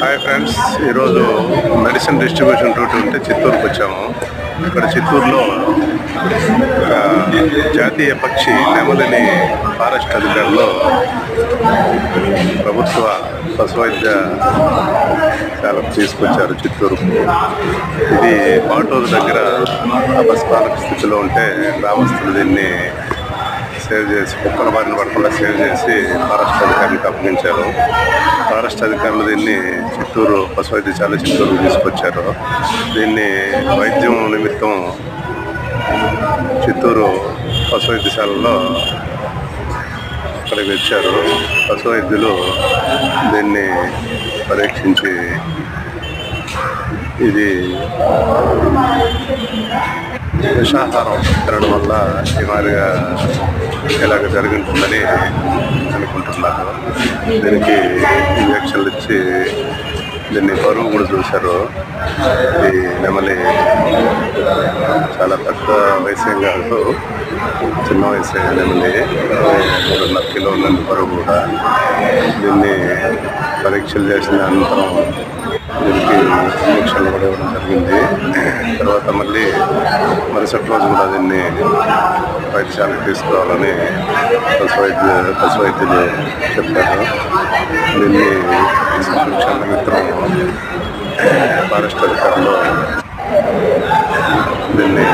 Hi friends, ఈరోజు medicine distribution duty ఉంటే చిత్తూరుకు వచ్చాము. ఇక్కడ చిత్తూరులో జాతీయ పక్షి నెమలిని ఫారెస్ట్ అధికారులు ప్రభుత్వ పశు వైద్యశాలకు తీసుకొచ్చారు చిత్తూరుకు. ఇది పాటూరు దగ్గర అపస్మారక స్థితిలో ఉంటే గ్రామస్తులు దీన్ని సేవ్ చేసి, కుక్కల బారిన పడకుండా సేవ్ చేసి ఫారెస్ట్ అధికారులకు అప్పగించారు. ఫారెస్ట్ అధికారులు దీన్ని చిత్తూరు పశు వైద్యశాల చిత్తూరుకు తీసుకొచ్చారు. దీన్ని వైద్యం నిమిత్తం చిత్తూరు పశు వైద్యశాలలో అక్కడికి వచ్చారు. పశు వైద్యులు దీన్ని పరీక్షించి ఇది విషాహారం తినడం వల్ల సుమారుగా ఇలాగ జరుగుతుందని అనుకుంటున్నారు. దీనికి ఇంజక్షన్లు ఇచ్చి దీన్ని బరువు కూడా చూశారు. ఈ నెమలి చాలా తక్కువ వయసేం కాదు, చిన్న వయసే నెమలి, 3.5 కిలోల బరువు కూడా. దీన్ని పరీక్షలు చేసిన అనంతరం దీనికి ఇంజక్షన్లు కూడా ఇవ్వడం జరిగింది. తర్వాత మరుసటి రోజు కూడా దీన్ని వైద్యశాలకు తీసుకోవాలని పశు వైద్యులు చెప్పారు. దీన్ని సంరక్షణ నిమిత్తం ఫారెస్ట్ అధికారులు దీన్ని